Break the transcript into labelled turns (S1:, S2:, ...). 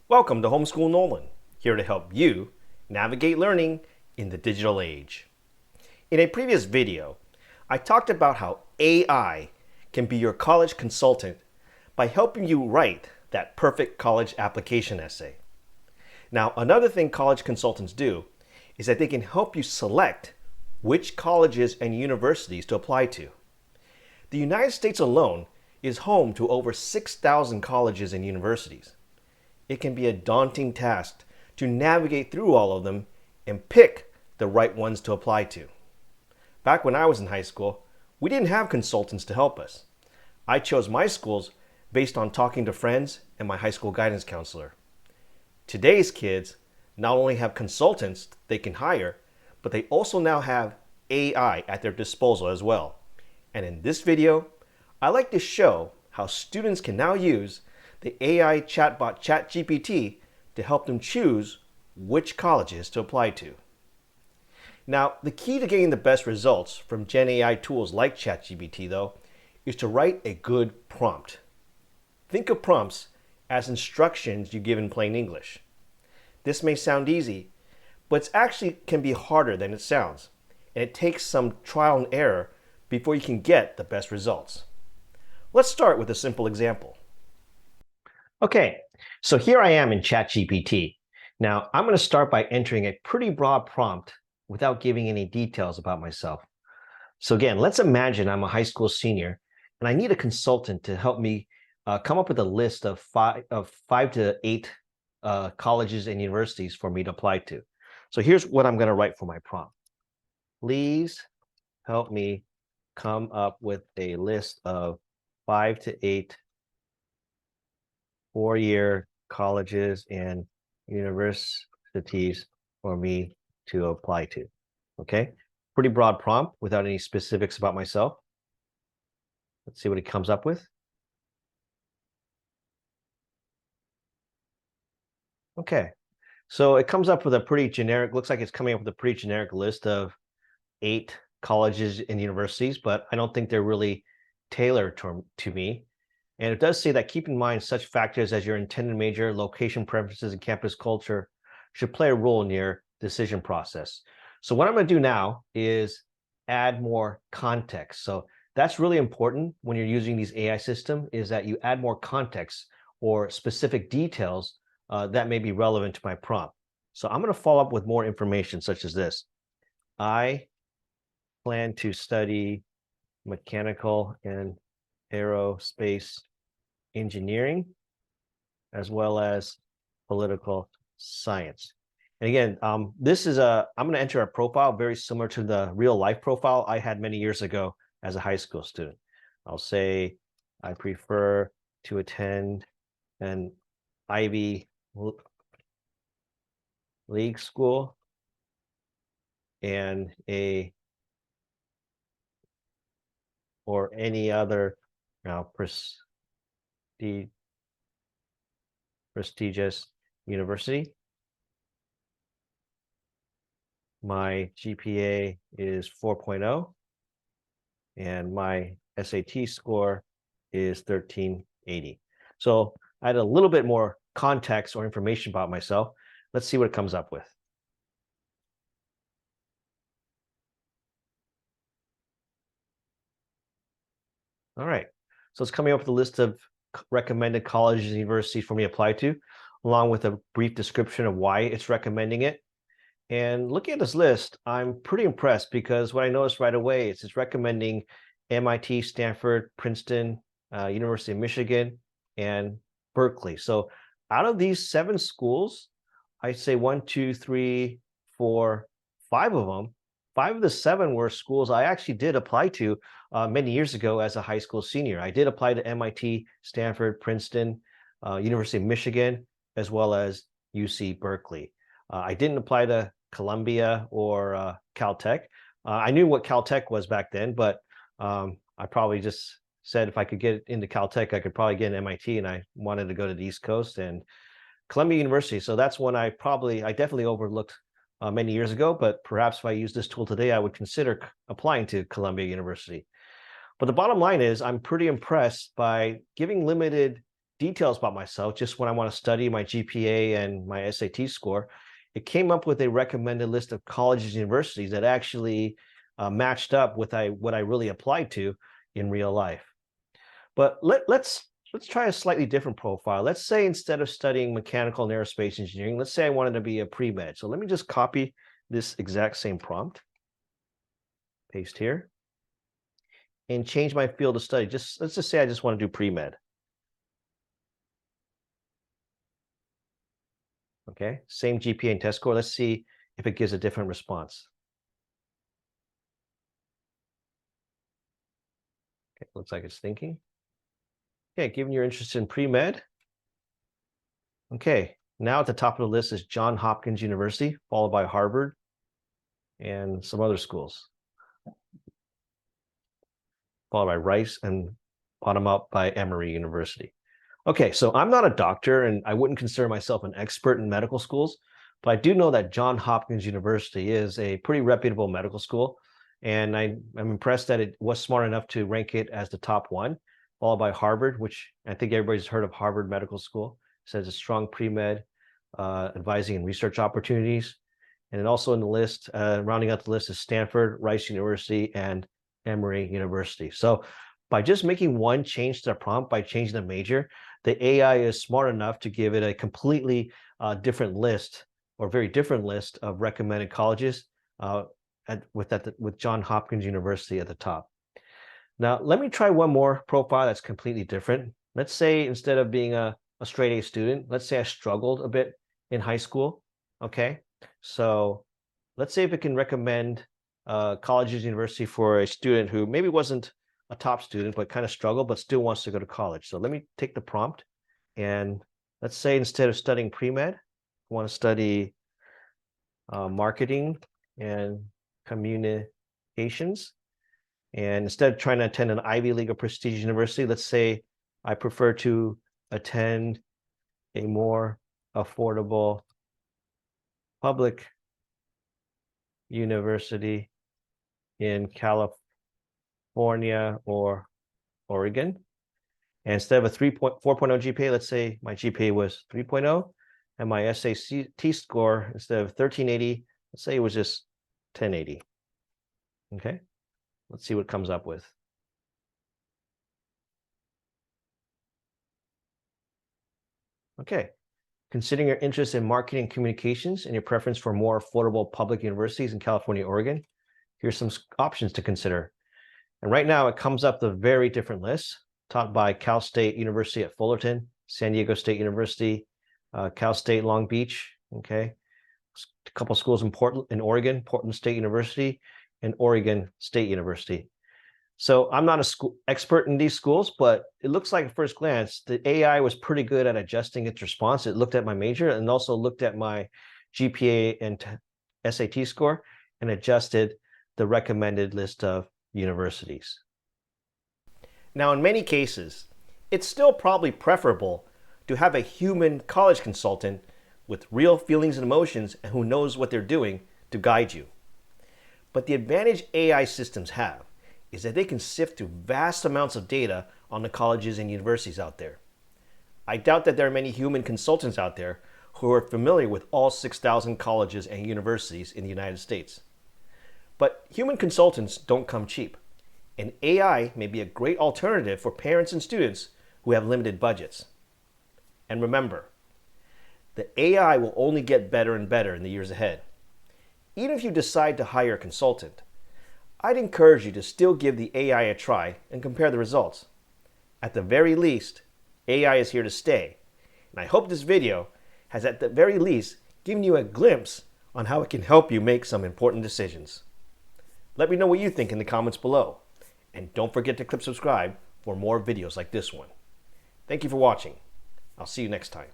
S1: Welcome to Homeschool Nolan, here to help you navigate learning in the digital age. In a previous video, I talked about how AI can be your college consultant by helping you write that perfect college application essay. Now, another thing college consultants do is that they can help you select which colleges and universities to apply to. The United States alone is home to over 6,000 colleges and universities. It can be a daunting task to navigate through all of them and pick the right ones to apply to. Back when I was in high school, we didn't have consultants to help us. I chose my schools based on talking to friends and my high school guidance counselor. Today's kids not only have consultants they can hire, but they also now have AI at their disposal as well. And in this video, I like to show how students can now use the AI chatbot ChatGPT to help them choose which colleges to apply to. Now, the key to getting the best results from Gen AI tools like ChatGPT, though, is to write a good prompt. Think of prompts as instructions you give in plain English. This may sound easy, but it actually can be harder than it sounds, and it takes some trial and error before you can get the best results. Let's start with a simple example. Okay, so here I am in ChatGPT. Now, I'm going to start by entering a pretty broad prompt without giving any details about myself. So again, let's imagine I'm a high school senior and I need a consultant to help me come up with a list of five to eight colleges and universities for me to apply to. So here's what I'm going to write for my prompt. Please help me come up with a list of 5 to 8 four-year colleges and universities for me to apply to. Okay, pretty broad prompt without any specifics about myself. Let's see what it comes up with. Okay, so it comes up with a pretty generic, looks like it's coming up with a pretty generic list of 8 colleges and universities, but I don't think they're really tailored to me. And it does say that keep in mind such factors as your intended major, location preferences, and campus culture should play a role in your decision process. So what I'm going to do now is add more context. So that's really important when you're using these AI systems, is that you add more context or specific details that may be relevant to my prompt. So I'm going to follow up with more information such as this. I plan to study mechanical and aerospace engineering, as well as political science. And again, I'm going to enter a profile very similar to the real life profile I had many years ago as a high school student. I'll say I prefer to attend an Ivy League school and or any other prestigious university. My GPA is 4.0 and my SAT score is 1380. So I had a little bit more context or information about myself. Let's see what it comes up with. All right, so it's coming up with a list of recommended colleges and universities for me to apply to, along with a brief description of why it's recommending it. And looking at this list, I'm pretty impressed because what I noticed right away is it's recommending MIT, Stanford, Princeton, University of Michigan, and Berkeley. So out of these 7 schools, I'd say 1, 2, 3, 4, 5 of them, 5 of the 7 were schools I actually did apply to many years ago as a high school senior. I did apply to MIT, Stanford, Princeton, University of Michigan, as well as UC Berkeley. I didn't apply to Columbia or Caltech. I knew what Caltech was back then, but I probably just said if I could get into Caltech, I could probably get an MIT, and I wanted to go to the East Coast and Columbia University. So that's one I definitely overlooked many years ago, but perhaps if I use this tool today, I would consider applying to Columbia University. But the bottom line is I'm pretty impressed by giving limited details about myself, just when I want to study my GPA and my SAT score, it came up with a recommended list of colleges and universities that actually matched up with what I really applied to in real life. But let's try a slightly different profile. Let's say instead of studying mechanical and aerospace engineering, let's say I wanted to be a pre-med. So let me just copy this exact same prompt, paste here, and change my field of study. Let's just say I just want to do pre-med. Okay, same GPA and test score. Let's see if it gives a different response. Okay, looks like it's thinking. Okay, given you're interested in pre-med. Okay, now at the top of the list is Johns Hopkins University, followed by Harvard and some other schools, followed by Rice, and bottom up by Emory University. Okay, so I'm not a doctor and I wouldn't consider myself an expert in medical schools, but I do know that Johns Hopkins University is a pretty reputable medical school. And I'm impressed that it was smart enough to rank it as the top one, followed by Harvard, which I think everybody's heard of Harvard Medical School. It says a strong pre-med advising and research opportunities. And then also in the list, rounding out the list is Stanford, Rice University, and Emory University. So by just making one change to the prompt, by changing the major, the AI is smart enough to give it a completely different list, or very different list of recommended colleges with Johns Hopkins University at the top. Now, let me try one more profile that's completely different. Let's say instead of being a straight A student, let's say I struggled a bit in high school. Okay, so let's say if it can recommend colleges, university for a student who maybe wasn't a top student, but kind of struggled, but still wants to go to college. So let me take the prompt, and let's say instead of studying pre-med, I want to study marketing and communications. And instead of trying to attend an Ivy League or prestigious university, let's say I prefer to attend a more affordable public university in California or Oregon. And instead of a 4.0 GPA, let's say my GPA was 3.0, and my SAT score, instead of 1380, let's say it was just 1080. Okay, let's see what it comes up with. Okay, considering your interest in marketing and communications and your preference for more affordable public universities in California, Oregon, here's some options to consider. And right now it comes up the very different lists taught by Cal State University at Fullerton, San Diego State University, Cal State Long Beach, okay, a couple schools in Oregon, Portland State University, and Oregon State University. So I'm not an expert in these schools, but it looks like at first glance, the AI was pretty good at adjusting its response. It looked at my major and also looked at my GPA and SAT score and adjusted the recommended list of universities. Now, in many cases, it's still probably preferable to have a human college consultant with real feelings and emotions and who knows what they're doing to guide you. But the advantage AI systems have is that they can sift through vast amounts of data on the colleges and universities out there. I doubt that there are many human consultants out there who are familiar with all 6,000 colleges and universities in the United States. But human consultants don't come cheap, and AI may be a great alternative for parents and students who have limited budgets. And remember, the AI will only get better and better in the years ahead. Even if you decide to hire a consultant, I'd encourage you to still give the AI a try and compare the results. At the very least, AI is here to stay, and I hope this video has at the very least given you a glimpse on how it can help you make some important decisions. Let me know what you think in the comments below, and don't forget to click subscribe for more videos like this one. Thank you for watching. I'll see you next time.